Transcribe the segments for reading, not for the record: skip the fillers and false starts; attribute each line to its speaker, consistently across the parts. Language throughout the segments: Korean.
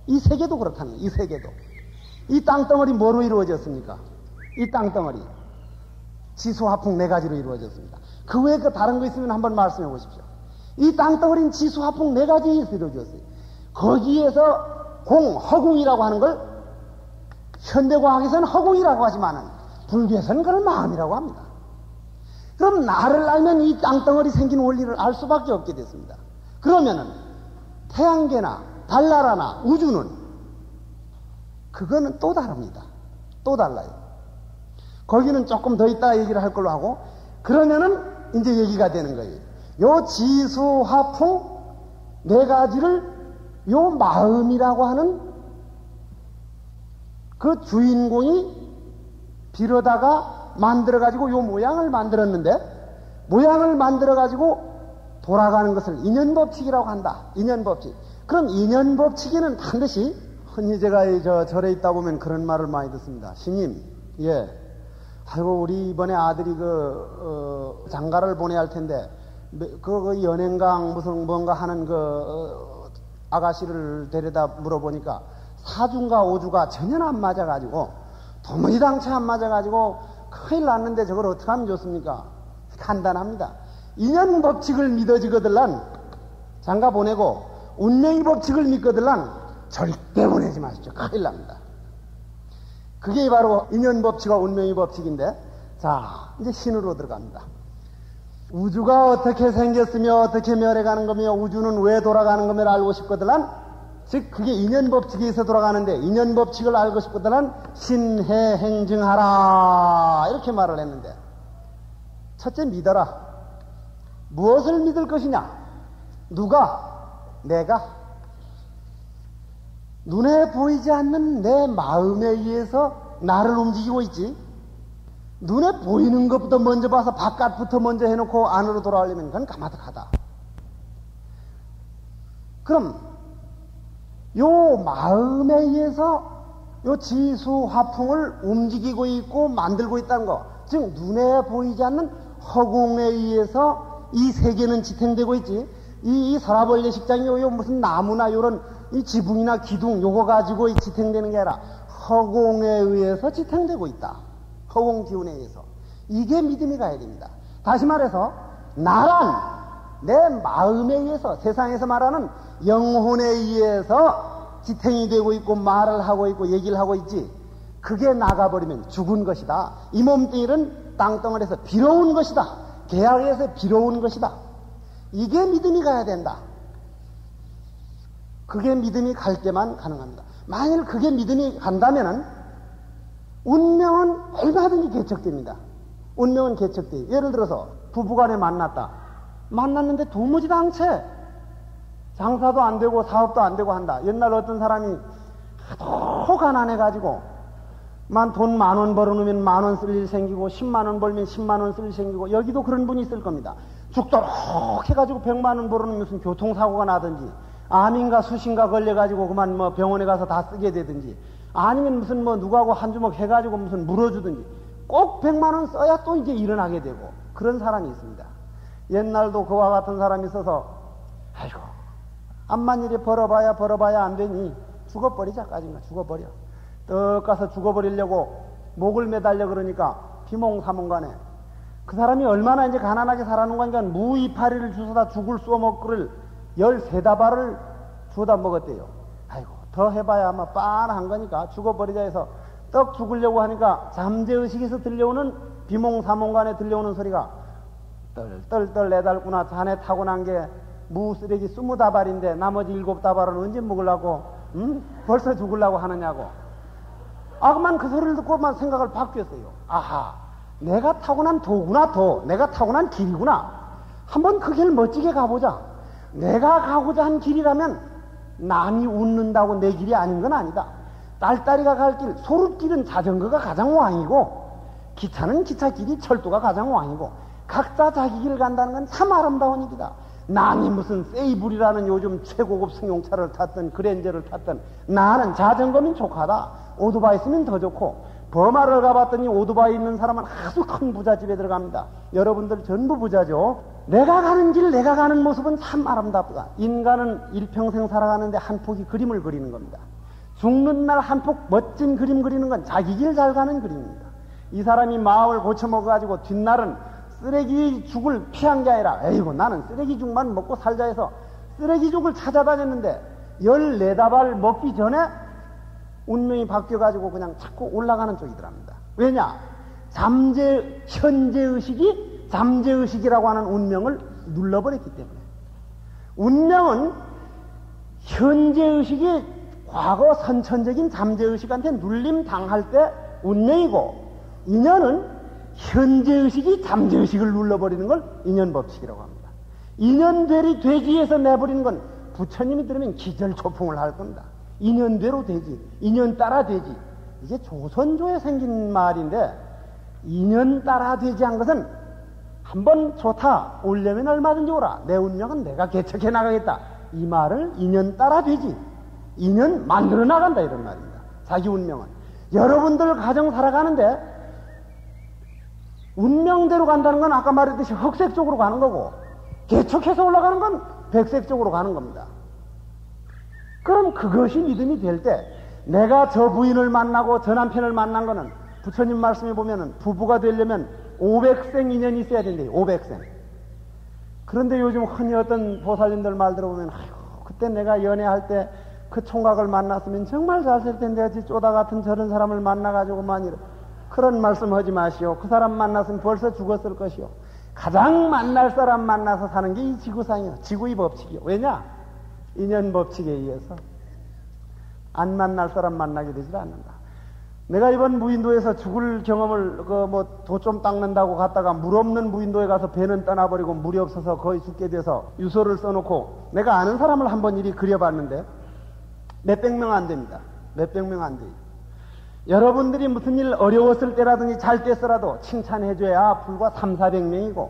Speaker 1: 이 세계도 그렇다는 거예요. 이 세계도. 이 땅덩어리 뭐로 이루어졌습니까? 이 땅덩어리. 지수화풍 네 가지로 이루어졌습니다. 그 외에 다른 거 있으면 한번 말씀해 보십시오. 이 땅덩어리는 지수화풍 네 가지에서 이루어졌어요. 거기에서 허공이라고 하는 걸 현대과학에서는 허공이라고 하지만은 불교에서는 그걸 마음이라고 합니다. 그럼 나를 알면 이 땅덩어리 생긴 원리를 알 수밖에 없게 됐습니다. 그러면은 태양계나 달나라나 우주는 그거는 또 다릅니다. 또 달라요. 거기는 조금 더 있다가 얘기를 할 걸로 하고, 그러면은 이제 얘기가 되는 거예요. 요 지수화풍 네 가지를 요 마음이라고 하는 그 주인공이 빌어다가 만들어가지고 요 모양을 만들었는데, 모양을 만들어가지고 돌아가는 것을 인연법칙이라고 한다. 인연법칙. 그럼 인연법칙에는 반드시, 흔히 제가 절에 있다 보면 그런 말을 많이 듣습니다. 스님, 아이고, 우리 이번에 아들이 장가를 보내야 할 텐데, 그 연행강 무슨 뭔가 하는 아가씨를 데려다 물어보니까 사주인가 오주가 전혀 안 맞아가지고, 도무지당치 안 맞아가지고, 큰일 났는데 저걸 어떻게 하면 좋습니까? 간단합니다. 인연 법칙을 믿어지거들란 장가 보내고, 운명의 법칙을 믿거들란 절대 보내지 마십시오. 큰일 납니다. 그게 바로 인연 법칙과 운명의 법칙인데, 자, 이제 신으로 들어갑니다. 우주가 어떻게 생겼으며 어떻게 멸해가는 거며 우주는 왜 돌아가는 거며 알고 싶거들란, 즉 그게 인연 법칙에서 돌아가는데, 인연 법칙을 알고 싶거들란 신해 행증하라 이렇게 말을 했는데, 첫째 믿어라. 무엇을 믿을 것이냐? 누가? 내가? 눈에 보이지 않는 내 마음에 의해서 나를 움직이고 있지. 눈에 보이는 것부터 먼저 봐서 바깥부터 먼저 해놓고 안으로 돌아오려면 그건 가마득하다. 그럼 요 마음에 의해서 요 지수화풍을 움직이고 있고 만들고 있다는 거, 즉 눈에 보이지 않는 허공에 의해서 이 세계는 지탱되고 있지. 이 서라벌레 식장이 요 무슨 나무나 요런 이 지붕이나 기둥 요거 가지고 지탱되는 게 아니라 허공에 의해서 지탱되고 있다. 허공 기운에 의해서. 이게 믿음이 가야 됩니다. 다시 말해서 나란 내 마음에 의해서, 세상에서 말하는 영혼에 의해서 지탱이 되고 있고 말을 하고 있고 얘기를 하고 있지, 그게 나가버리면 죽은 것이다. 이 몸뚱이는 땅덩어리에서 빌어온 것이다. 계약에서 빌어온 것이다. 이게 믿음이 가야 된다. 그게 믿음이 갈 때만 가능합니다. 만일 그게 믿음이 간다면은 운명은 얼마든지 개척됩니다. 운명은 개척돼요. 예를 들어서 부부간에 만났는데 도무지 당체 장사도 안 되고 사업도 안 되고 한다. 옛날 어떤 사람이 하도 가난해가지고 돈 10,000원 벌어놓으면 10,000원 쓸 일 생기고 100,000원 벌면 100,000원 쓸 일 생기고, 여기도 그런 분이 있을 겁니다. 죽도록 해가지고 100,000원 벌어놓으면 무슨 교통사고가 나든지, 암인가 수신가 걸려가지고 그만 병원에 가서 다 쓰게 되든지, 아니면 무슨 누구하고 한 주먹 해가지고 무슨 물어주든지, 꼭 100,000원 써야 또 이제 일어나게 되고, 그런 사람이 있습니다. 옛날도 그와 같은 사람이 있어서, 아이고, 암만 이리 벌어봐야 안 되니 죽어버리자까지인가, 죽어버려. 떡 가서 죽어버리려고 목을 매달려 그러니까 비몽사몽간에 그 사람이 얼마나 이제 가난하게 살아는 거니까 무이파리를 주워다 죽을 쏘먹기를 13다발을 주워다 먹었대요. 아이고, 더 해봐야 아마 빤한 거니까 죽어버리자 해서 떡 죽으려고 하니까 잠재의식에서 들려오는, 비몽사몽간에 들려오는 소리가 떨떨떨 내달구나. 자네 타고난 게 무쓰레기 20다발인데 나머지 7다발은 언제 먹으려고, 벌써 죽으려고 하느냐고. 그만 그 소리를 듣고만 생각을 바뀌었어요. 아하, 내가 타고난 도구나, 내가 타고난 길이구나. 한번 그 길 멋지게 가보자. 내가 가고자 한 길이라면 남이 웃는다고 내 길이 아닌 건 아니다. 딸딸이가 갈 길, 소릇길은 자전거가 가장 왕이고, 기차는 기차길이 철도가 가장 왕이고, 각자 자기 길 간다는 건 참 아름다운 일이다. 남이 무슨 세이블이라는 요즘 최고급 승용차를 탔던 그랜저를 탔던 나는 자전거면 족하다. 오토바이 있으면 더 좋고, 버마를 가봤더니 오토바이 있는 사람은 아주 큰 부잣집에 들어갑니다. 여러분들 전부 부자죠. 내가 가는 길, 내가 가는 모습은 참 아름답다. 인간은 일평생 살아가는데 한 폭의 그림을 그리는 겁니다. 죽는 날 한 폭 멋진 그림 그리는 건 자기 길 잘 가는 그림입니다. 이 사람이 마음을 고쳐먹어가지고 뒷날은 쓰레기 죽을 피한 게 아니라 에이구 나는 쓰레기 죽만 먹고 살자 해서 쓰레기 죽을 찾아다녔는데 14다발 먹기 전에 운명이 바뀌어가지고 그냥 자꾸 올라가는 쪽이더랍니다. 왜냐? 현재의식이 잠재의식이라고 하는 운명을 눌러버렸기 때문에. 운명은 현재의식이 과거 선천적인 잠재의식한테 눌림 당할 때 운명이고, 인연은 현재의식이 잠재의식을 눌러버리는 걸 인연법칙이라고 합니다. 인연되리 돼지에서 내버리는 건 부처님이 들으면 기절초풍을 할 겁니다. 인연대로 되지, 인연 따라 되지. 이게 조선조에 생긴 말인데, 인연 따라 되지 한 것은 한번 좋다, 오려면 얼마든지 오라, 내 운명은 내가 개척해 나가겠다, 이 말을 인연 따라 되지, 인연 만들어 나간다, 이런 말입니다. 자기 운명은. 여러분들 가정 살아가는데 운명대로 간다는 건 아까 말했듯이 흑색 쪽으로 가는 거고, 개척해서 올라가는 건 백색 쪽으로 가는 겁니다. 그럼 그것이 믿음이 될 때, 내가 저 부인을 만나고 저 남편을 만난 거는 부처님 말씀에 보면은 부부가 되려면 500생 인연이 있어야 된대요. 500생. 그런데 요즘 흔히 어떤 보살님들 말 들어보면, 아이고, 그때 내가 연애할 때 그 총각을 만났으면 정말 잘 살 텐데, 어찌 쪼다 같은 저런 사람을 만나가지고만 그런 말씀 하지 마시오. 그 사람 만났으면 벌써 죽었을 것이오. 가장 만날 사람 만나서 사는 게 이 지구상이요. 지구의 법칙이요. 왜냐? 인연 법칙에 의해서 안 만날 사람 만나게 되질 않는다. 내가 이번 무인도에서 죽을 경험을 도 좀 닦는다고 갔다가 물 없는 무인도에 가서 배는 떠나버리고 물이 없어서 거의 죽게 돼서 유서를 써놓고 내가 아는 사람을 한번 이리 그려봤는데 몇백 명 안 됩니다. 몇백 명 안 돼요. 여러분들이 무슨 일 어려웠을 때라든지 잘 때서라도 칭찬해줘야 불과 300~400명이고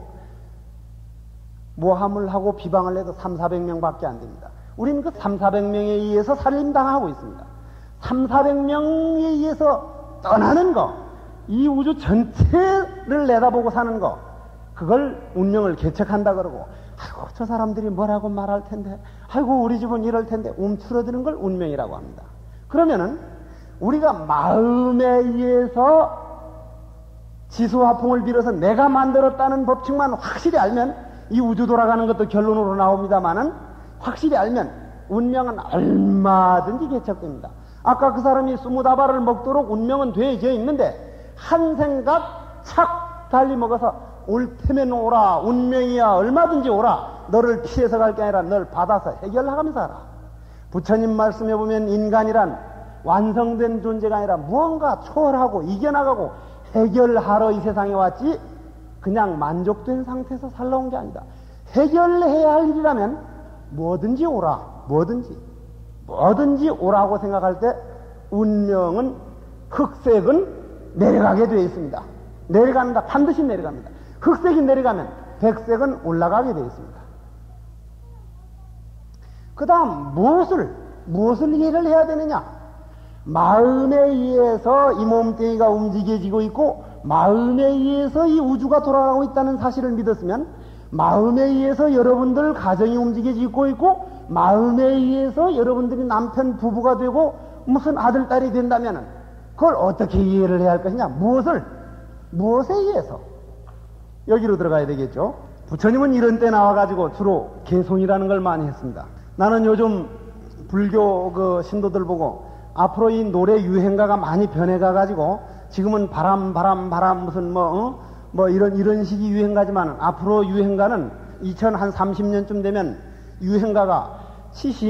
Speaker 1: 모함을 하고 비방을 해도 300~400명밖에 안 됩니다. 우리는 그 300~400명에 의해서 살림당하고 있습니다. 300~400명에 의해서 떠나는 거, 이 우주 전체를 내다보고 사는 거, 그걸 운명을 개척한다 그러고, 아이고 저 사람들이 뭐라고 말할 텐데, 아이고 우리 집은 이럴 텐데 움츠러드는 걸 운명이라고 합니다. 그러면은 우리가 마음에 의해서 지수화풍을 빌어서 내가 만들었다는 법칙만 확실히 알면, 이 우주 돌아가는 것도 결론으로 나옵니다마는 확실히 알면 운명은 얼마든지 개척됩니다. 아까 그 사람이 20다발을 먹도록 운명은 되어져 있는데 한 생각 착 달리 먹어서 올 테면 오라, 운명이야, 얼마든지 오라, 너를 피해서 갈 게 아니라 널 받아서 해결하면서 하라. 부처님 말씀해 보면 인간이란 완성된 존재가 아니라 무언가 초월하고 이겨나가고 해결하러 이 세상에 왔지 그냥 만족된 상태에서 살러 온 게 아니다. 해결해야 할 일이라면 뭐든지 오라, 뭐든지 오라고 생각할 때 운명은, 흑색은 내려가게 되어 있습니다. 내려간다, 반드시 내려갑니다. 흑색이 내려가면 백색은 올라가게 되어 있습니다. 그 다음 무엇을 이해를 해야 되느냐? 마음에 의해서 이 몸뚱이가 움직여지고 있고 마음에 의해서 이 우주가 돌아가고 있다는 사실을 믿었으면, 마음에 의해서 여러분들 가정이 움직여지고 있고 마음에 의해서 여러분들이 남편 부부가 되고 무슨 아들 딸이 된다면 그걸 어떻게 이해를 해야 할 것이냐? 무엇에 의해서? 여기로 들어가야 되겠죠. 부처님은 이런 때 나와가지고 주로 개송이라는 걸 많이 했습니다. 나는 요즘 불교 신도들 보고 앞으로 이 노래 유행가가 많이 변해가가지고 지금은 바람 무슨 이런 식이 유행가지만 앞으로 유행가는 2030년쯤 되면 유행가가 시심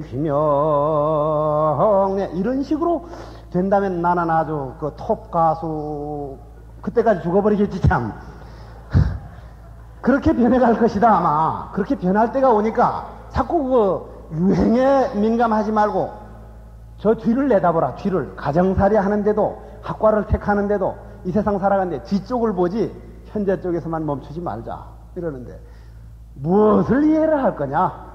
Speaker 1: 귀명 이런 식으로 된다면 나는 아주 그 톱 가수 그때까지 죽어버리겠지 참. 그렇게 변해갈 것이다 아마. 그렇게 변할 때가 오니까 자꾸 그 유행에 민감하지 말고 저 뒤를 내다보라. 뒤를 가정살이 하는데도 학과를 택하는데도 이 세상 살아가는데 뒤쪽을 보지 현재 쪽에서만 멈추지 말자 이러는데 무엇을 이해를 할 거냐?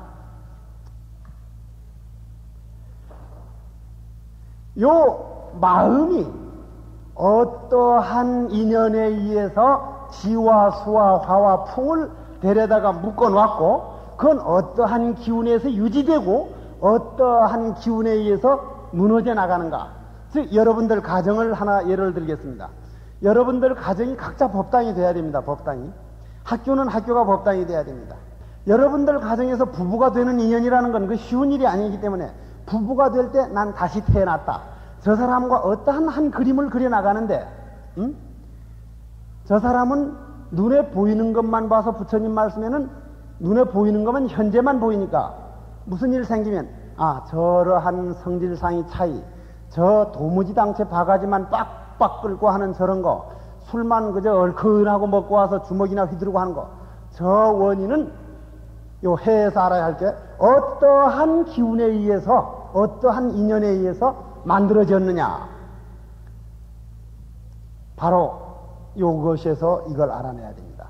Speaker 1: 요 마음이 어떠한 인연에 의해서 지와 수와 화와 풍을 데려다가 묶어놨고 그건 어떠한 기운에서 유지되고 어떠한 기운에 의해서 무너져 나가는가. 즉 여러분들 가정을 하나 예를 들겠습니다. 여러분들 가정이 각자 법당이 돼야 됩니다. 법당이. 학교는 학교가 법당이 돼야 됩니다. 여러분들 가정에서 부부가 되는 인연이라는 건 그 쉬운 일이 아니기 때문에 부부가 될 때 난 다시 태어났다. 저 사람과 어떠한 한 그림을 그려나가는데 저 사람은 눈에 보이는 것만 봐서 부처님 말씀에는 눈에 보이는 것만 현재만 보이니까 무슨 일 생기면 저러한 성질상의 차이, 저 도무지당체 바가지만 빡빡 끓고 하는 저런 거, 술만 그저 얼큰하고 먹고 와서 주먹이나 휘두르고 하는 거, 저 원인은 요 해에서 알아야 할 게 어떠한 기운에 의해서 어떠한 인연에 의해서 만들어졌느냐. 바로 요것에서 이걸 알아내야 됩니다.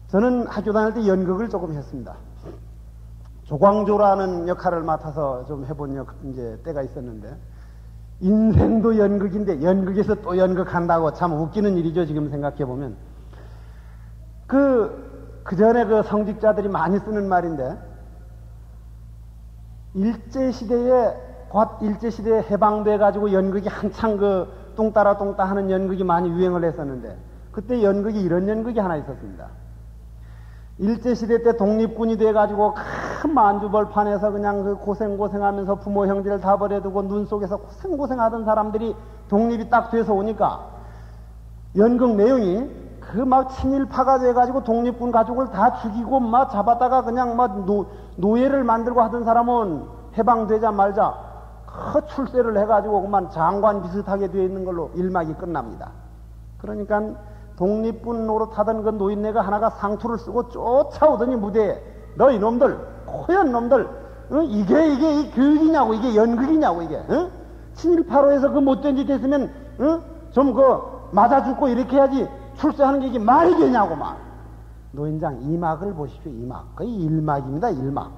Speaker 1: 저는 학교 다닐 때 연극을 조금 했습니다. 조광조라는 역할을 맡아서 좀 해본 이제 때가 있었는데, 인생도 연극인데 연극에서 또 연극한다고 참 웃기는 일이죠. 지금 생각해보면. 그 전에 그 성직자들이 많이 쓰는 말인데, 일제시대에 해방돼가지고 연극이 한창 똥따라 똥따 하는 연극이 많이 유행을 했었는데, 그때 연극이 이런 연극이 하나 있었습니다. 일제시대 때 독립군이 돼가지고 큰 만주벌판에서 그냥 고생하면서 부모 형제를 다 버려두고 눈 속에서 고생하던 사람들이 독립이 딱 돼서 오니까 연극 내용이 막 친일파가 돼가지고 독립군 가족을 다 죽이고 막 잡았다가 그냥 막 노예를 만들고 하던 사람은 해방되자마자 출세를 해가지고 그만 장관 비슷하게 되어 있는 걸로 일막이 끝납니다. 그러니까 독립군 노릇하던 그 노인네가 하나가 상투를 쓰고 쫓아오더니 무대에, 너 이놈들, 코연 놈들, 이게 교육이냐고, 이게 연극이냐고, 이게, 친일파로 해서 그 못된 짓 했으면, 좀 맞아 죽고 이렇게 해야지 출세하는 게 이게 말이 되냐고, 막. 노인장, 이막을 보십시오, 이막. 거의 일막입니다, 일막.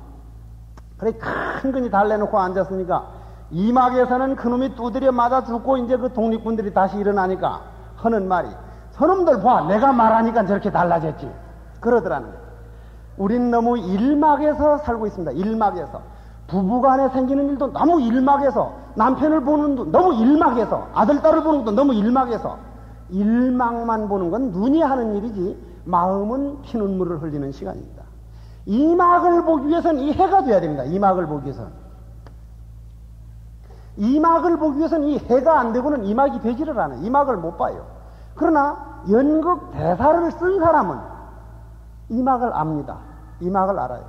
Speaker 1: 그래, 큰 근이 달래놓고 앉았으니까, 이막에서는 그놈이 두드려 맞아 죽고 이제 그 독립군들이 다시 일어나니까 하는 말이, 저놈들 봐, 내가 말하니까 저렇게 달라졌지. 그러더라는 거예요. 우린 너무 일막에서 살고 있습니다. 일막에서. 부부간에 생기는 일도 너무 일막에서, 남편을 보는 것도 너무 일막에서, 아들, 딸을 보는 것도 너무 일막에서. 일막만 보는 건 눈이 하는 일이지 마음은 피눈물을 흘리는 시간입니다. 이막을 보기 위해서는 이 해가 돼야 됩니다. 이막을 보기 위해서는. 이막을 보기 위해서는 이 해가 안 되고는 이막이 되지를 않아요. 이막을 못 봐요. 그러나 연극 대사를 쓴 사람은 이막을 압니다. 이막을 알아요.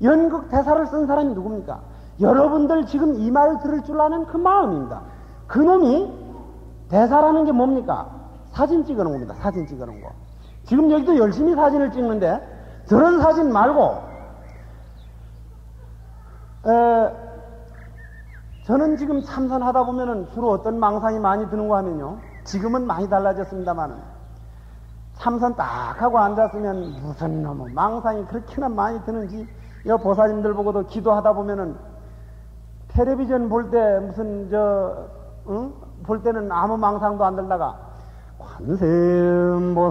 Speaker 1: 연극 대사를 쓴 사람이 누굽니까? 여러분들 지금 이 말 들을 줄 아는 그 마음입니다. 그놈이 대사라는 게 뭡니까? 사진 찍어놓은 겁니다. 사진 찍어놓은 거. 지금 여기도 열심히 사진을 찍는데 저런 사진 말고 저는 지금 참선하다 보면은 주로 어떤 망상이 많이 드는가 하면요, 지금은 많이 달라졌습니다만은 참선 딱 하고 앉았으면 무슨 놈의 망상이 그렇게나 많이 드는지, 여 보살님들 보고도 기도하다 보면은 텔레비전 볼 때 무슨 볼 때는 아무 망상도 안 들다가 관세음보살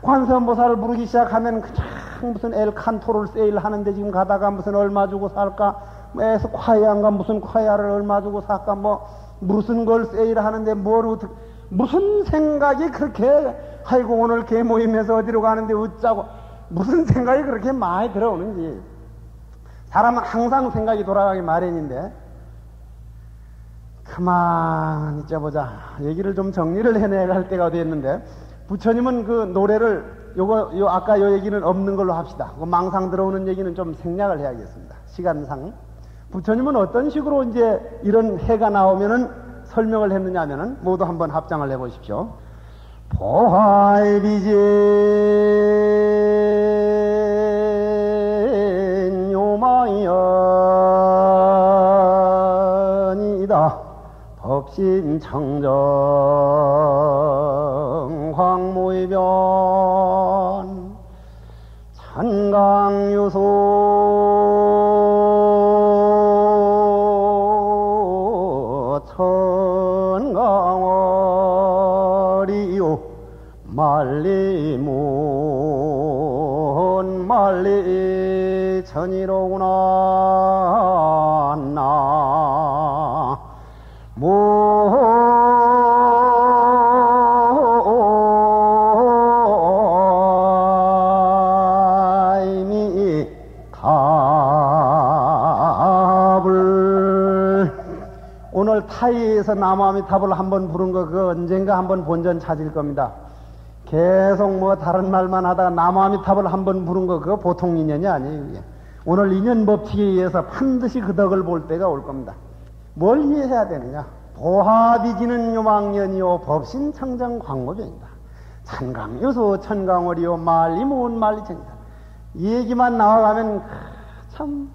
Speaker 1: 관세음보살을 부르기 시작하면 그냥 무슨 엘칸토를 세일하는데 지금 가다가 무슨 얼마 주고 살까, 에서 콰이안가 무슨 콰이아를 얼마 주고 살까, 무슨 걸 세일하는데 무슨 생각이 그렇게, 아이고 오늘 개 모임에서 어디로 가는데 어쩌고, 무슨 생각이 그렇게 많이 들어오는지. 사람은 항상 생각이 돌아가기 마련인데, 그만 있자보자. 얘기를 좀 정리를 해내야 할 때가 됐는데, 부처님은 그 노래를, 아까 요 얘기는 없는 걸로 합시다. 망상 들어오는 얘기는 좀 생략을 해야겠습니다. 시간상. 부처님은 어떤 식으로 이제 이런 해가 나오면은 설명을 했느냐 하면은 모두 한번 합장을 해보십시오. 보활비진 요마이언이다. 법신청정 황모의변 천강유소 천강월이요 말 천이로구나. 나 모임이 답을 오늘 타이에서 나무아미타불을 한번 부른 거 그거 언젠가 한번 본전 찾을 겁니다. 계속 뭐 다른 말만 하다가 나무아미타불을 한번 부른 거 그거 보통 인연이 아니에요. 이게. 오늘 인연 법칙에 의해서 반드시 그 덕을 볼 때가 올 겁니다. 뭘 이해해야 되느냐? 보합이지는 요망년이요 법신청정 광고전이다. 찬강요소 천강월이요 말리 무은 말리천이다. 이 얘기만 나와가면 참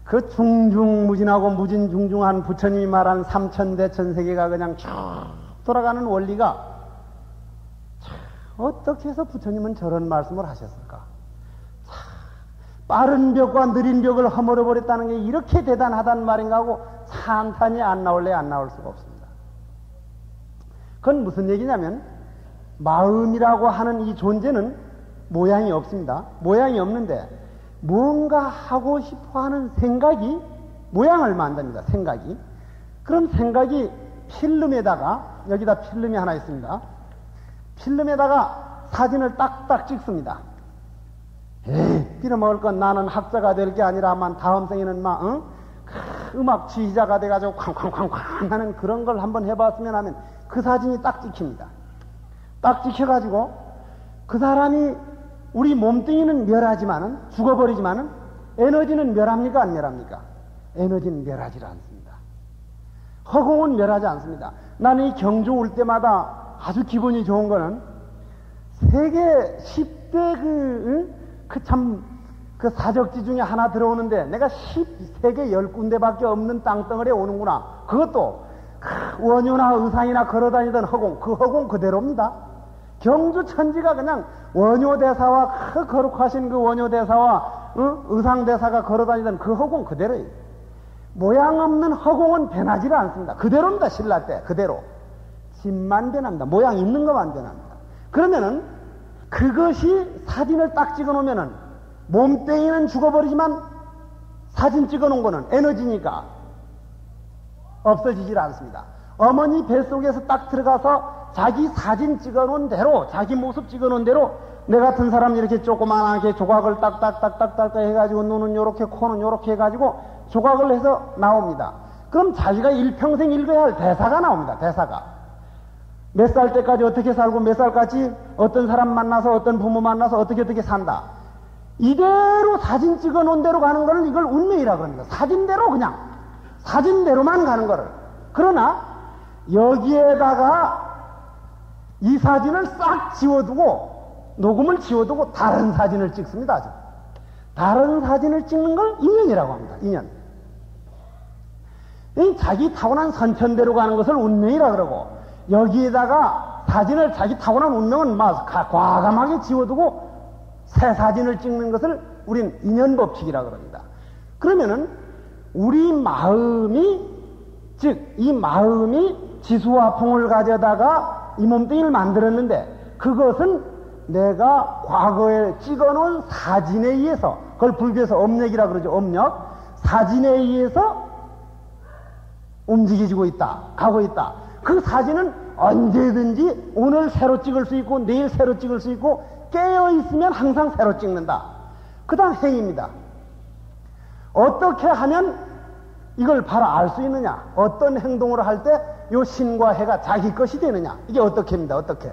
Speaker 1: 그 중중무진하고 무진중중한 부처님이 말한 삼천대천세계가 그냥 쭉 돌아가는 원리가 어떻게 해서 부처님은 저런 말씀을 하셨을까? 빠른 벽과 느린 벽을 허물어 버렸다는 게 이렇게 대단하단 말인가 하고 찬탄이 안 나올래 안 나올 수가 없습니다. 그건 무슨 얘기냐면 마음이라고 하는 이 존재는 모양이 없습니다. 모양이 없는데 뭔가 하고 싶어 하는 생각이 모양을 만듭니다. 생각이. 그럼 생각이 필름에다가 여기다 필름이 하나 있습니다. 필름에다가 사진을 딱딱 찍습니다. 에이, 빌어먹을 건 나는 학자가 될 게 아니라만 다음 생에는 막 음악 지휘자가 돼가지고 쾅쾅쾅쾅 하는 그런 걸 한번 해봤으면 하면 그 사진이 딱 찍힙니다. 딱 찍혀가지고 그 사람이 우리 몸뚱이는 멸하지만은 죽어버리지만은 에너지는 멸합니까 안 멸합니까? 에너지는 멸하지 않습니다. 허공은 멸하지 않습니다. 나는 이 경주 올 때마다 아주 기분이 좋은 거는 세계 10대 그 사적지 중에 하나 들어오는데 내가 세계 10군데밖에 없는 땅덩어리에 오는구나. 그것도 원효나 의상이나 걸어다니던 허공, 그 허공 그대로입니다. 경주 천지가 그냥 원효대사와 그 거룩하신 그 원효대사와 의상대사가 걸어다니던 그 허공 그대로예요. 모양 없는 허공은 변하지를 않습니다. 그대로입니다. 신라 때 그대로. 집만 변합니다. 모양 있는 것만 변합니다. 그러면은 그것이 사진을 딱 찍어 놓으면은 몸뚱이는 죽어버리지만 사진 찍어 놓은 거는 에너지니까 없어지질 않습니다. 어머니 뱃속에서 딱 들어가서 자기 사진 찍어 놓은 대로, 자기 모습 찍어 놓은 대로 내 같은 사람 이렇게 조그만하게 조각을 딱딱딱딱딱 해가지고 눈은 요렇게 코는 요렇게 해가지고 조각을 해서 나옵니다. 그럼 자기가 일평생 읽어야 할 대사가 나옵니다. 대사가. 몇 살 때까지 어떻게 살고 몇 살까지 어떤 사람 만나서 어떤 부모 만나서 어떻게 산다. 이대로 사진 찍어 놓은 대로 가는 거는 이걸 운명이라 그럽니다. 사진대로 그냥 사진대로만 가는 거를. 그러나 여기에다가 이 사진을 싹 지워두고 녹음을 지워두고 다른 사진을 찍습니다. 아주. 다른 사진을 찍는 걸 인연이라고 합니다. 인연. 자기 타고난 선천대로 가는 것을 운명이라 그러고 여기에다가 사진을 자기 타고난 운명은 막 과감하게 지워두고 새 사진을 찍는 것을 우린 인연법칙이라 그럽니다. 그러면은 우리 마음이 즉 이 마음이 지수와 풍을 가져다가 이 몸뚱이를 만들었는데 그것은 내가 과거에 찍어놓은 사진에 의해서 그걸 불교에서 업력이라 그러죠. 업력. 사진에 의해서 움직여지고 있다. 가고 있다. 그 사진은 언제든지 오늘 새로 찍을 수 있고 내일 새로 찍을 수 있고 깨어있으면 항상 새로 찍는다. 그 다음 행입니다. 어떻게 하면 이걸 바로 알 수 있느냐? 어떤 행동을 할 때 요 신과 해가 자기 것이 되느냐? 이게 어떻게 합니다. 어떻게?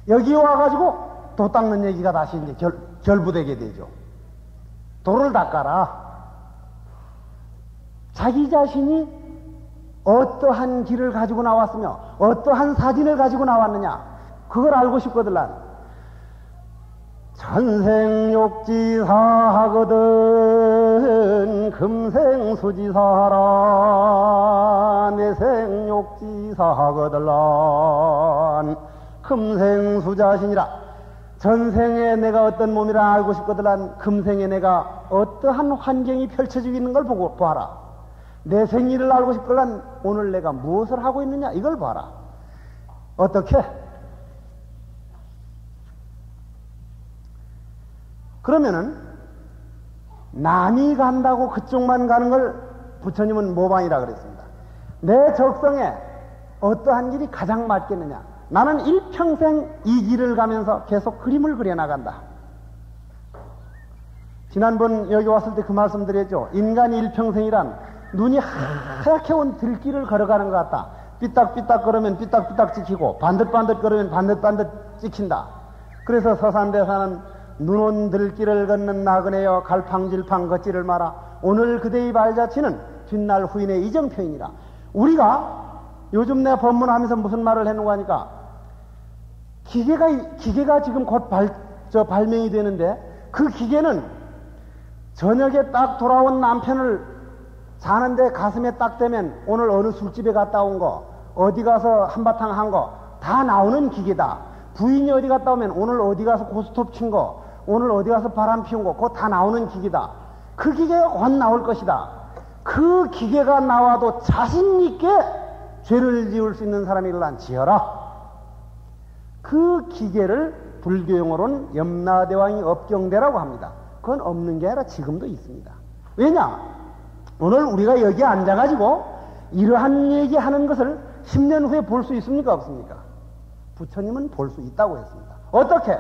Speaker 1: 여기 와가지고 도 닦는 얘기가 다시 이제 결부되게 되죠. 도를 닦아라. 자기 자신이 어떠한 길을 가지고 나왔으며 어떠한 사진을 가지고 나왔느냐? 그걸 알고 싶거든. 난. 전생욕지사하거든 금생수지사하라 내생욕지사하거들란 금생수자신이라. 전생에 내가 어떤 몸이라 알고 싶거들란 금생에 내가 어떠한 환경이 펼쳐지고 있는 걸 보고 봐라. 내 생일을 알고 싶거든 오늘 내가 무엇을 하고 있느냐 이걸 봐라. 어떻게? 그러면은 남이 간다고 그쪽만 가는 걸 부처님은 모방이라 그랬습니다. 내 적성에 어떠한 길이 가장 맞겠느냐. 나는 일평생 이 길을 가면서 계속 그림을 그려나간다. 지난번 여기 왔을 때 그 말씀 드렸죠. 인간 일평생이란 눈이 하얗게 온 들길을 걸어가는 것 같다. 삐딱삐딱 걸으면 삐딱삐딱 찍히고 반듯반듯 걸으면 반듯반듯 찍힌다. 그래서 서산대사는 눈 온 들길을 걷는 나그네여 갈팡질팡 걷지를 마라. 오늘 그대의 발자취는 뒷날 후인의 이정표이니라. 우리가 요즘 내 법문하면서 무슨 말을 해놓고 하니까 기계가 지금 곧 발명이 되는데 그 기계는 저녁에 딱 돌아온 남편을 자는데 가슴에 딱 대면 오늘 어느 술집에 갔다 온 거, 어디 가서 한바탕 한 거 다 나오는 기계다. 부인이 어디 갔다 오면 오늘 어디 가서 고스톱 친 거, 오늘 어디 가서 바람 피운 거, 그거 다 나오는 기계다. 그 기계가 곧 나올 것이다. 그 기계가 나와도 자신있게 죄를 지을 수 있는 사람이 일란 지어라. 그 기계를 불교용어로는 염라대왕이 업경대라고 합니다. 그건 없는 게 아니라 지금도 있습니다. 왜냐? 오늘 우리가 여기 앉아가지고 이러한 얘기하는 것을 10년 후에 볼 수 있습니까? 없습니까? 부처님은 볼 수 있다고 했습니다. 어떻게?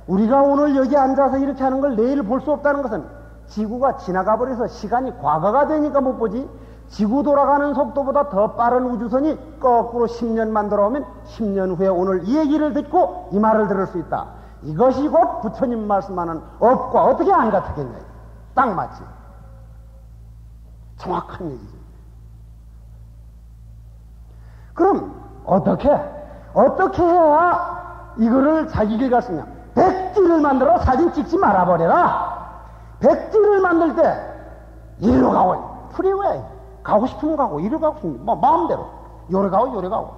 Speaker 1: 우리가 오늘 여기 앉아서 이렇게 하는 걸 내일 볼 수 없다는 것은 지구가 지나가 버려서 시간이 과거가 되니까 못 보지. 지구 돌아가는 속도보다 더 빠른 우주선이 거꾸로 10년만 돌아오면 10년 후에 오늘 이 얘기를 듣고 이 말을 들을 수 있다. 이것이 곧 부처님 말씀하는 업과 어떻게 안 같았겠냐. 딱 맞지. 정확한 얘기지. 그럼 어떻게 해야 이거를 자기 길 갈 수 있냐. 백지를 만들어 사진 찍지 말아버려라. 백지를 만들 때 이리로 가고 프리웨이 가고 싶으면 가고 이리로 가고 싶으면 뭐 마음대로 요래 가고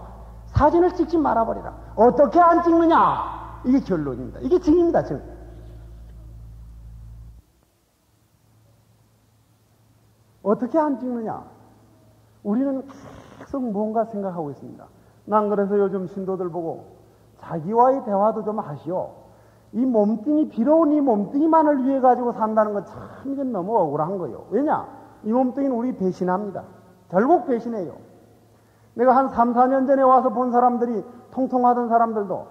Speaker 1: 사진을 찍지 말아버리라. 어떻게 안 찍느냐. 이게 결론입니다. 이게 증입니다. 증. 어떻게 안 찍느냐. 우리는 계속 뭔가 생각하고 있습니다. 난 그래서 요즘 신도들 보고 자기와의 대화도 좀 하시오. 이 몸뚱이, 비로운 이 몸뚱이만을 위해 가지고 산다는 건 참 이건 너무 억울한 거예요. 왜냐? 이 몸뚱이는 우리 배신합니다. 결국 배신해요. 내가 한 3, 4년 전에 와서 본 사람들이, 통통하던 사람들도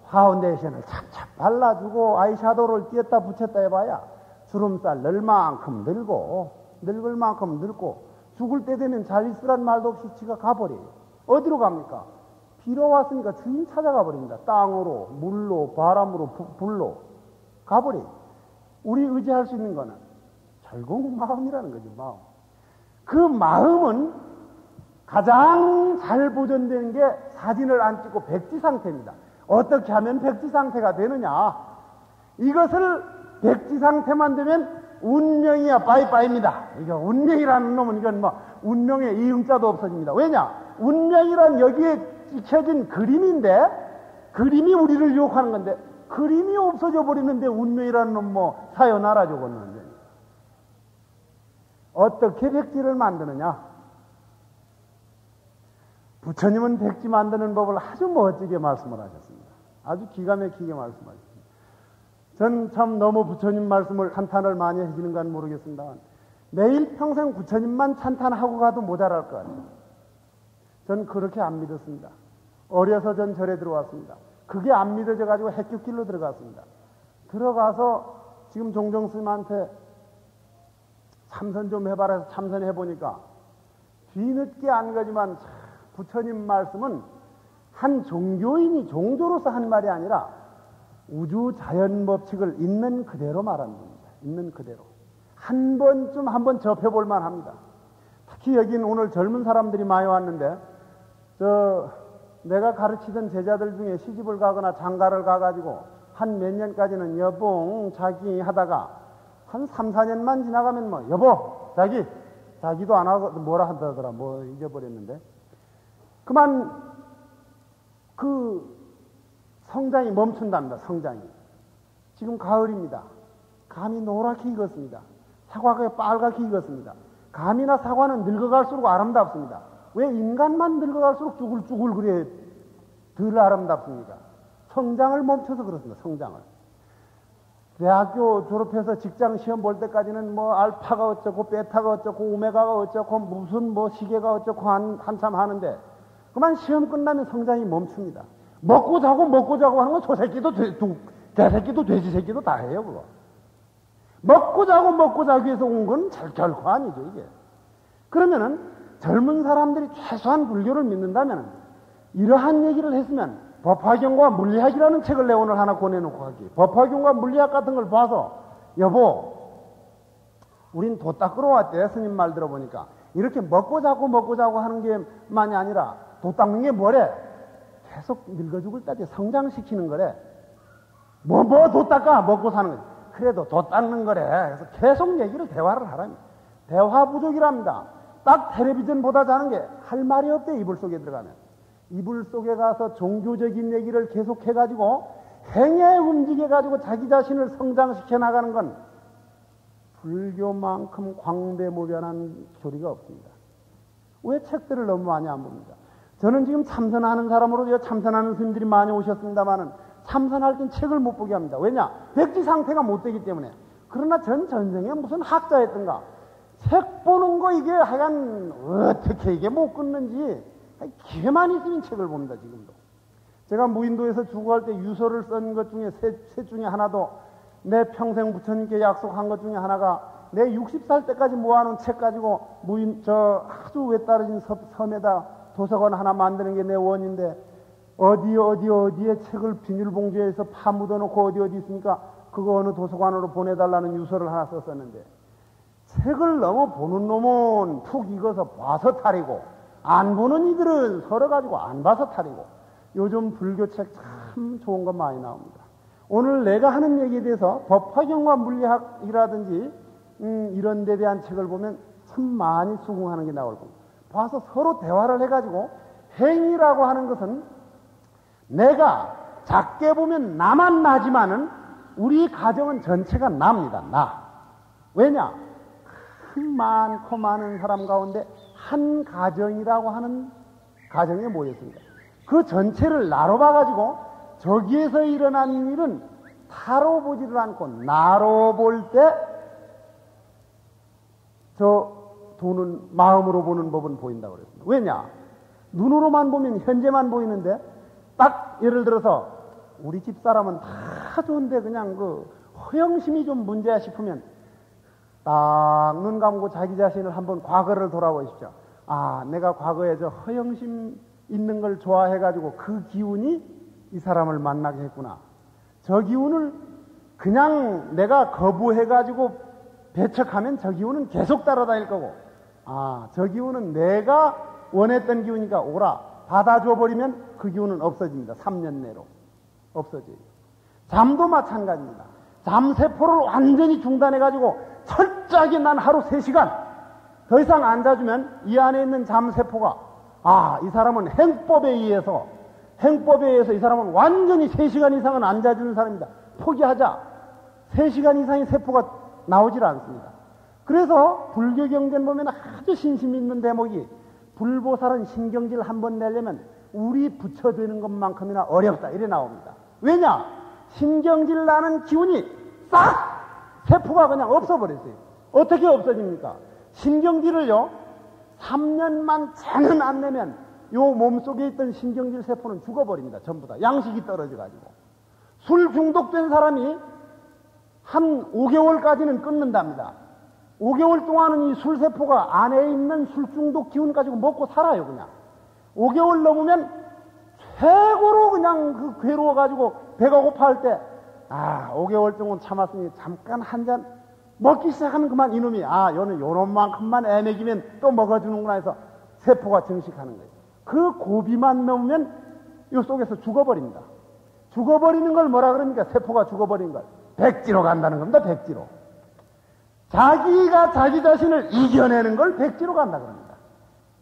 Speaker 1: 파운데이션을 착착 발라주고 아이샤도우를 띄었다 붙였다 해봐야 주름살 늘 만큼 늙고 늙을 만큼 늙고 죽을 때 되면 잘 있으란 말도 없이 지가 가버려요. 어디로 갑니까? 비로 왔으니까 주인 찾아가 버립니다. 땅으로, 물로, 바람으로, 불로 가버려요. 우리 의지할 수 있는 거는 결국 마음이라는 거죠. 마음. 그 마음은 가장 잘 보존되는 게 사진을 안 찍고 백지 상태입니다. 어떻게 하면 백지 상태가 되느냐? 이것을 백지 상태만 되면 운명이야 빠이빠이입니다. 이거 운명이라는 놈은 이건 뭐 운명에 이응자도 없어집니다. 왜냐? 운명이란 여기에 찍혀진 그림인데 그림이 우리를 유혹하는 건데 그림이 없어져 버리는데 운명이라는 놈 뭐 사요나라 적었는데 어떻게 백지를 만드느냐? 부처님은 백지 만드는 법을 아주 멋지게 말씀을 하셨습니다. 아주 기가 막히게 말씀하셨습니다. 전 참 너무 부처님 말씀을 찬탄을 많이 해주는 건 모르겠습니다. 매일 평생 부처님만 찬탄하고 가도 모자랄 것 같아요. 전 그렇게 안 믿었습니다. 어려서 전 절에 들어왔습니다. 그게 안 믿어져 가지고 핵교길로 들어갔습니다. 들어가서 지금 종종 스님한테 참선 좀 해봐라 해서 참선해 보니까 뒤늦게 안 가지만 부처님 말씀은 한 종교인이 종조로서 한 말이 아니라 우주 자연 법칙을 있는 그대로 말하는 겁니다. 있는 그대로. 한 번쯤 접해볼 만합니다. 특히 여긴 오늘 젊은 사람들이 많이 왔는데 내가 가르치던 제자들 중에 시집을 가거나 장가를 가가지고 한 몇 년까지는 여봉 자기 하다가 한 3, 4년만 지나가면 뭐 여보 자기도 안 하고 뭐라 하더라 뭐 잊어버렸는데 그만 그 성장이 멈춘답니다. 성장이. 지금 가을입니다. 감이 노랗게 익었습니다. 사과가 빨갛게 익었습니다. 감이나 사과는 늙어갈수록 아름답습니다. 왜 인간만 늙어갈수록 쭈글쭈글 그래 덜 아름답습니까? 성장을 멈춰서 그렇습니다. 성장을. 대학교 졸업해서 직장 시험 볼 때까지는 뭐 알파가 어쩌고 베타가 어쩌고 오메가가 어쩌고 무슨 뭐 시계가 어쩌고 한참 하는데 그만 시험 끝나면 성장이 멈춥니다. 먹고 자고 하는 건 소새끼도 개새끼도 돼지 새끼도 다 해요 그거. 먹고 자기 위해서 온 건 결코 아니죠 이게. 그러면은 젊은 사람들이 최소한 불교를 믿는다면 이러한 얘기를 했으면 법화경과 물리학이라는 책을 내 오늘 하나 권해놓고 하기. 법화경과 물리학 같은 걸 봐서 여보 우린 도 닦으러 왔대. 스님 말 들어보니까 이렇게 먹고 자고 하는 게만이 아니라 도 닦는 게 뭐래? 계속 늙어 죽을 때까지 성장시키는 거래. 도 닦아 먹고 사는 거지. 그래도 도 닦는 거래. 그래서 계속 대화를 하라니. 대화 부족이랍니다. 딱 텔레비전보다 자는 게 할 말이 없대. 이불 속에 들어가면. 이불 속에 가서 종교적인 얘기를 계속 해가지고 행에 움직여가지고 자기 자신을 성장시켜 나가는 건 불교만큼 광대무변한 교리가 없습니다. 왜 책들을 너무 많이 안 봅니까? 저는 지금 참선하는 사람으로 참선하는 스님들이 많이 오셨습니다만은 참선할 땐 책을 못 보게 합니다. 왜냐? 백지 상태가 못 되기 때문에. 그러나 전 전생에 무슨 학자였던가 책 보는 거 이게 하여간 어떻게 이게 못 끊는지 기회만 있으면 책을 봅니다. 지금도. 제가 무인도에서 주구할 때 유서를 쓴 것 중에 셋 중에 하나도 내 평생 부처님께 약속한 것 중에 하나가 내 60살 때까지 모아놓은 책 가지고 아주 외떨어진 섬에다 도서관 하나 만드는 게 내 원인데 어디에 책을 비닐봉지에서 파묻어놓고 어디 있으니까 그거 어느 도서관으로 보내달라는 유서를 하나 썼었는데 책을 너무 보는 놈은 푹 익어서 봐서 탈이고 안 보는 이들은 서러 가지고 안 봐서 탈이고 요즘 불교책 참 좋은 거 많이 나옵니다. 오늘 내가 하는 얘기에 대해서 법화경과 물리학이라든지 이런 데 대한 책을 보면 참 많이 수긍하는 게 나올 겁니다. 봐서 서로 대화를 해가지고 행위라고 하는 것은 내가 작게 보면 나만 나지만은 우리 가정은 전체가 납니다. 나. 왜냐? 많고 많은 사람 가운데 한 가정이라고 하는 가정에 모였습니다. 그 전체를 나로 봐가지고 저기에서 일어난 일은 타로 보지를 않고 나로 볼 때 도는 마음으로 보는 법은 보인다고 그랬습니다. 왜냐? 눈으로만 보면 현재만 보이는데 딱 예를 들어서 우리 집사람은 다 좋은데 그냥 허영심이 좀 문제야 싶으면 딱 눈 감고 자기 자신을 한번 과거를 돌아보십시오. 아, 내가 과거에 허영심 있는 걸 좋아해가지고 그 기운이 이 사람을 만나게 했구나. 저 기운을 그냥 내가 거부해가지고 배척하면 저 기운은 계속 따라다닐 거고, 아, 저 기운은 내가 원했던 기운이니까 오라. 받아줘 버리면 그 기운은 없어집니다. 3년 내로. 없어져요. 잠도 마찬가지입니다. 잠세포를 완전히 중단해가지고 철저하게 난 하루 3시간 더 이상 안 자주면 이 안에 있는 잠세포가 이 사람은 행법에 의해서 이 사람은 완전히 3시간 이상은 안 자주는 사람입니다. 포기하자. 3시간 이상의 세포가 나오질 않습니다. 그래서 불교 경전 보면 아주 신심 있는 대목이 불보살은 신경질 한번 내려면 우리 부처되는 것만큼이나 어렵다. 이래 나옵니다. 왜냐? 신경질 나는 기운이 싹 세포가 그냥 없어버렸어요. 어떻게 없어집니까? 신경질을요 3년만 잔은 안 내면 요 몸속에 있던 신경질 세포는 죽어버립니다. 전부 다 양식이 떨어져가지고. 술 중독된 사람이 한 5개월까지는 끊는답니다. 5개월 동안은 이 술세포가 안에 있는 술 중독 기운 가지고 먹고 살아요. 그냥 5개월 넘으면 최고로 그냥 괴로워가지고 배가 고파할 때 5개월 동안 참았으니 잠깐 한 잔 먹기 시작하면 그만 이놈이 요는 요런만큼만 애먹이면 또 먹어주는구나 해서 세포가 증식하는 거예요. 그 고비만 넘으면 요 속에서 죽어버립니다. 죽어버리는 걸 뭐라 그럽니까? 세포가 죽어버리는 걸 백지로 간다는 겁니다. 백지로. 자기가 자기 자신을 이겨내는 걸 백지로 간다 그럽니다.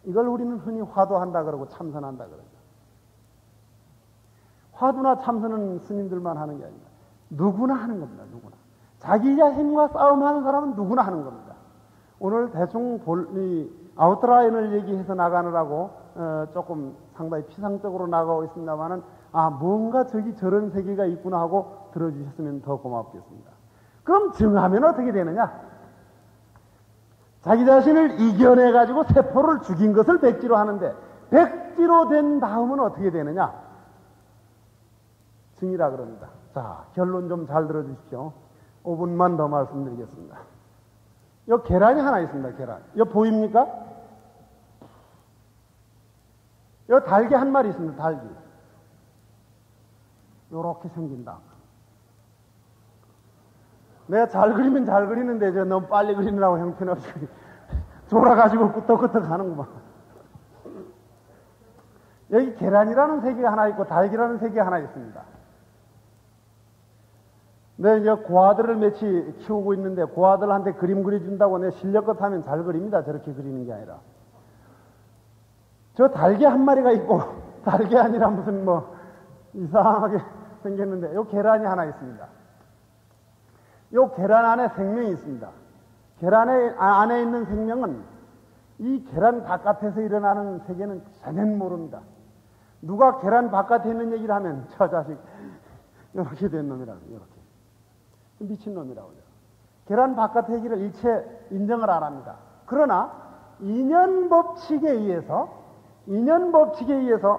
Speaker 1: 이걸 우리는 흔히 화두한다 그러고 참선한다 그러죠. 화두나 참선은 스님들만 하는 게 아닙니다. 누구나 하는 겁니다. 누구나. 자기 자신과 싸움하는 사람은 누구나 하는 겁니다. 오늘 대충 아웃라인을 얘기해서 나가느라고 조금 상당히 피상적으로 나가고 있습니다만은 뭔가 저기 저런 세계가 있구나 하고 들어주셨으면 더 고맙겠습니다. 그럼 증하면 어떻게 되느냐? 자기 자신을 이겨내가지고 세포를 죽인 것을 백지로 하는데, 백지로 된 다음은 어떻게 되느냐? 증이라 그럽니다. 자, 결론 좀 잘 들어주십시오. 5분만 더 말씀드리겠습니다. 여기 계란이 하나 있습니다. 계란. 여기 보입니까? 여기 달기 한 마리 있습니다. 달기. 요렇게 생긴다. 내가 잘 그리면 잘 그리는데 저 너무 빨리 그리느라고 형편없이 졸아가지고 끄떡끄떡 하는구만. 여기 계란이라는 세계가 하나 있고 달기라는 세계가 하나 있습니다. 내가 이제 고아들을 며칠 키우고 있는데 고아들한테 그림 그려준다고 내 실력껏 하면 잘 그립니다. 저렇게 그리는 게 아니라. 저 달개 한 마리가 있고 달개 아니라 무슨 뭐 이상하게 생겼는데 요 계란이 하나 있습니다. 요 계란 안에 생명이 있습니다. 계란 안에 있는 생명은 이 계란 바깥에서 일어나는 세계는 전혀 모릅니다. 누가 계란 바깥에 있는 얘기를 하면 저 자식 이렇게 된 놈이라고 이렇게 미친 놈이라고 그래요. 계란 바깥의 얘기를 일체 인정을 안 합니다. 그러나 인연 법칙에 의해서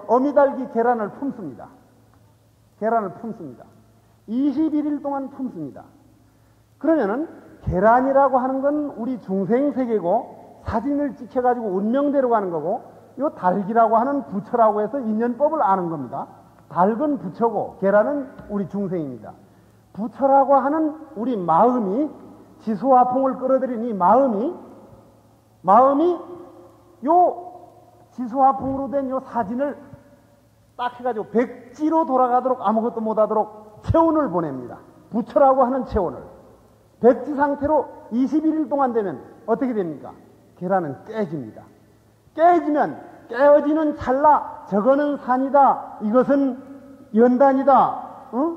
Speaker 1: 어미달기 계란을 품습니다. 계란을 품습니다. 21일 동안 품습니다. 그러면은 계란이라고 하는 건 우리 중생세계고 사진을 찍혀가지고 운명대로 가는 거고 요 달기라고 하는 부처라고 해서 인연법을 아는 겁니다. 닭은 부처고 계란은 우리 중생입니다. 부처라고 하는 우리 마음이 지수화풍을 끌어들인 이 마음이 요 지수화풍으로 된 요 사진을 딱 해가지고 백지로 돌아가도록 아무것도 못하도록 체온을 보냅니다. 부처라고 하는 체온을. 백지 상태로 21일 동안 되면 어떻게 됩니까? 계란은 깨집니다. 깨어지는 찰나 저거는 산이다. 이것은 연단이다.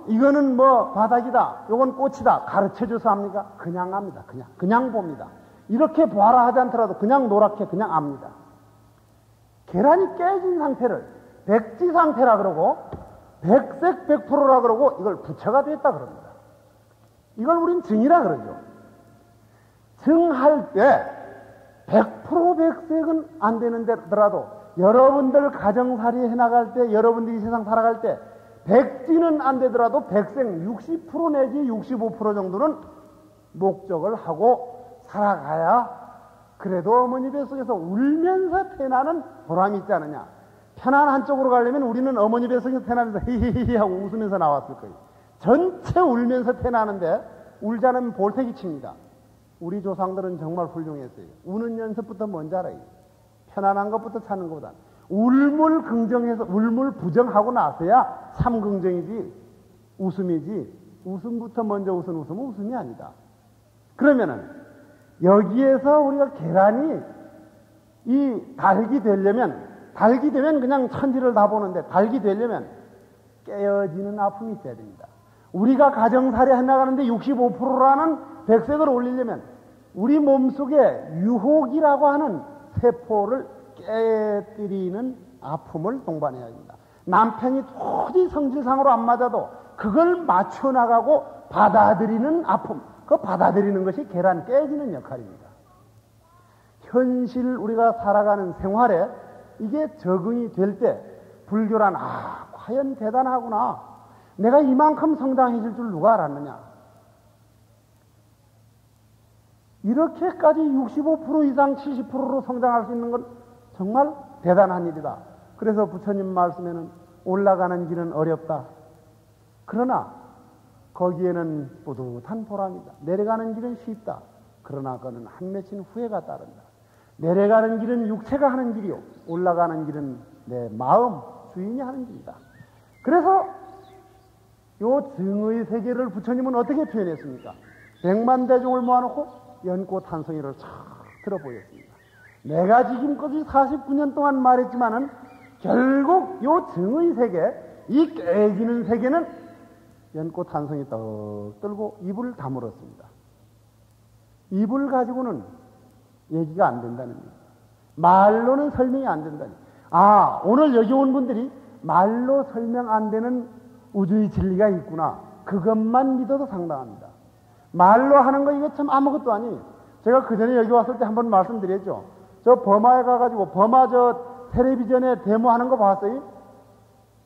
Speaker 1: 이거는 뭐 바닥이다. 요건 꽃이다. 가르쳐줘서 합니까? 그냥 합니다. 그냥 봅니다. 이렇게 보아라 하지 않더라도 그냥 노랗게 그냥 압니다. 계란이 깨진 상태를 백지 상태라 그러고 백색 100%라 그러고 이걸 부처가 됐다 그럽니다. 이걸 우린 증이라 그러죠. 증할 때 100% 백색은 안 되는데더라도 여러분들 가정살이 해나갈 때 여러분들이 세상 살아갈 때 백지는 안 되더라도 백색 60% 내지 65% 정도는 목적을 하고 살아가야 그래도 어머니 뱃속에서 울면서 태어나는 보람이 있지 않느냐. 편안 한쪽으로 가려면 우리는 어머니 뱃속에서 태어나면서 히히히 하고 웃으면서 나왔을 거예요. 전체 울면서 태어나는데 울지 않으면 볼태기 칩니다. 우리 조상들은 정말 훌륭했어요. 우는 연습부터 뭔지 알아요. 편안한 것부터 찾는 것보다 울물 긍정해서 울물 부정하고 나서야 참 긍정이지 웃음이지 웃음부터 먼저 웃음은 웃음이 아니다. 그러면은 여기에서 우리가 계란이 이 닭이 되면 그냥 천지를 다 보는데 닭이 되려면 깨어지는 아픔이 있어야 됩니다. 우리가 가정살이 해나가는데 65%라는 백색을 올리려면 우리 몸속에 유혹이라고 하는 세포를 깨뜨리는 아픔을 동반해야 합니다. 남편이 도저히 성질상으로 안 맞아도 그걸 맞춰나가고 받아들이는 아픔, 그 받아들이는 것이 계란 깨지는 역할입니다. 현실 우리가 살아가는 생활에 이게 적응이 될 때 불교란 과연 대단하구나. 내가 이만큼 성장해질 줄 누가 알았느냐. 이렇게까지 65% 이상 70%로 성장할 수 있는 건 정말 대단한 일이다. 그래서 부처님 말씀에는 올라가는 길은 어렵다. 그러나 거기에는 뿌듯한 보람이다. 내려가는 길은 쉽다. 그러나 그는 한 맺힌 후회가 따른다. 내려가는 길은 육체가 하는 길이요. 올라가는 길은 내 마음 주인이 하는 길이다. 그래서 요 증의 세계를 부처님은 어떻게 표현했습니까? 100만 대중을 모아놓고 연꽃 한 송이를 쫙 들어보였습니다. 내가 지금까지 49년 동안 말했지만은 결국 요 증의 세계, 이 깨지는 세계는 연꽃 한 송이 떡 들고 입을 다물었습니다. 입을 가지고는 얘기가 안 된다는 거예요. 말로는 설명이 안 된다는 거예요. 오늘 여기 온 분들이 말로 설명 안 되는 우주의 진리가 있구나. 그것만 믿어도 상당합니다. 말로 하는 거 이게 참 아무것도 아니. 제가 그 전에 여기 왔을 때 한번 말씀드렸죠. 저 버마에 가가지고 버마 저 텔레비전에 데모하는 거 봤어요?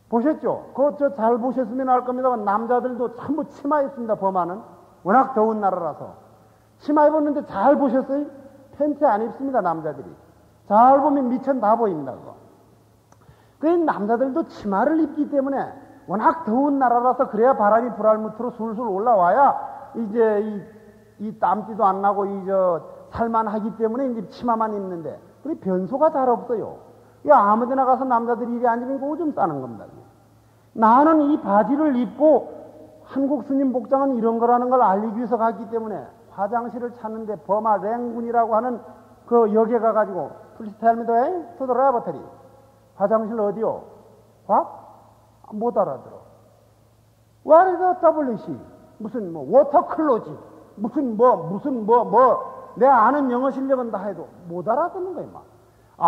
Speaker 1: 보셨죠? 그거 저 잘 보셨으면 알 겁니다만 남자들도 전부 치마 입습니다. 버마는 워낙 더운 나라라서 치마 입었는데 잘 보셨어요? 팬티 안 입습니다. 남자들이 잘 보면 미천 다 보입니다. 그거. 그 남자들도 치마를 입기 때문에 워낙 더운 나라라서 그래야 바람이 불알 밑으로 술술 올라와야 이제 이 땀띠도 안 나고 살만하기 때문에 이제 치마만 입는데 그 변소가 잘 없어요. 아무데나 가서 남자들이 이리 안 입으니까 오줌 싸는 겁니다. 나는 이 바지를 입고 한국 스님 복장은 이런 거라는 걸 알리기 위해서 갔기 때문에 화장실을 찾는데 버마 랭군이라고 하는 그 역에 가가지고 Please tell me the way to the lavatory. 화장실 어디요? 못 알아들어. What is a WC? 무슨 워터 클로지? 무슨 내가 아는 영어 실력은 다 해도 못 알아듣는 거야, 막.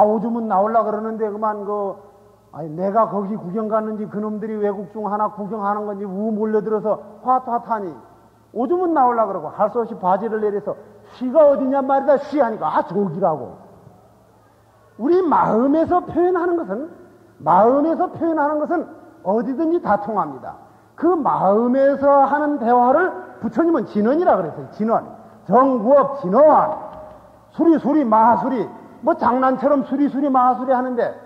Speaker 1: 오줌은 나올라 그러는데 그만 내가 거기 구경 갔는지 그놈들이 외국 중 하나 구경하는 건지 몰려들어서 화타니 오줌은 나올라 그러고 할 수 없이 바지를 내려서 쉬가 어디냐 말이다 쉬 하니까 저기라고. 우리 마음에서 표현하는 것은 어디든지 다 통합니다. 그 마음에서 하는 대화를 부처님은 진언이라 그랬어요. 진언. 정구업 진언. 수리 마수리. 장난처럼 수리 마수리 하는데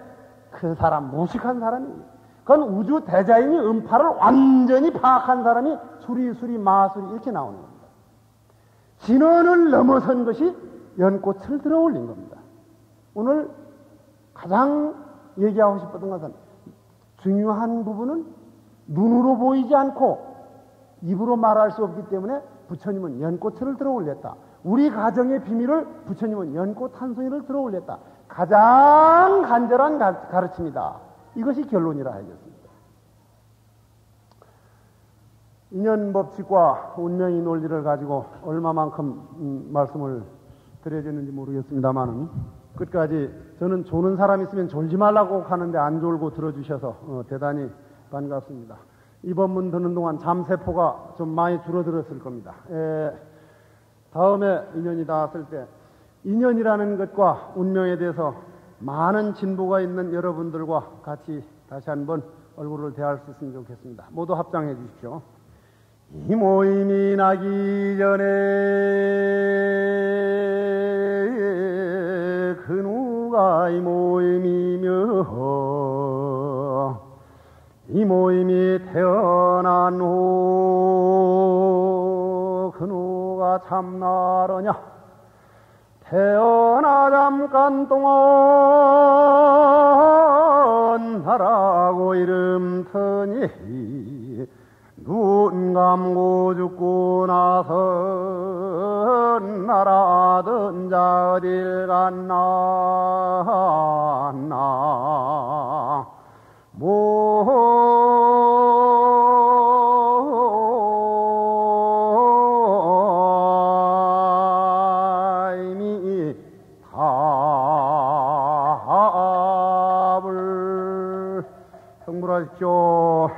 Speaker 1: 그 사람 무식한 사람이에요. 그건 우주 대자인이 음파를 완전히 파악한 사람이 수리 마수리 이렇게 나오는 겁니다. 진언을 넘어선 것이 연꽃을 들어 올린 겁니다. 오늘 가장 얘기하고 싶었던 것은 중요한 부분은 눈으로 보이지 않고 입으로 말할 수 없기 때문에 부처님은 연꽃을 들어 올렸다. 우리 가정의 비밀을 부처님은 연꽃 한 송이를 들어 올렸다. 가장 간절한 가르침이다. 이것이 결론이라 하겠습니다. 인연법칙과 운명의 논리를 가지고 얼마만큼 말씀을 드려졌는지 모르겠습니다만은 끝까지 저는 조는 사람 있으면 졸지 말라고 하는데 안 졸고 들어주셔서 대단히 반갑습니다. 이번 문 듣는 동안 잠세포가 좀 많이 줄어들었을 겁니다. 다음에 인연이 닿았을 때 인연이라는 것과 운명에 대해서 많은 진보가 있는 여러분들과 같이 다시 한번 얼굴을 대할 수 있으면 좋겠습니다. 모두 합장해 주십시오. 이 모임이 나기 전에 그 누가 이 모임이며 이 모임이 태어난 후 그 누가 참나러냐 태어나 잠깐 동안 나라고 이름 터니 눈 감고 죽고 나서 나라든 자 어딜 갔나 모임이 답을 성불하십시오.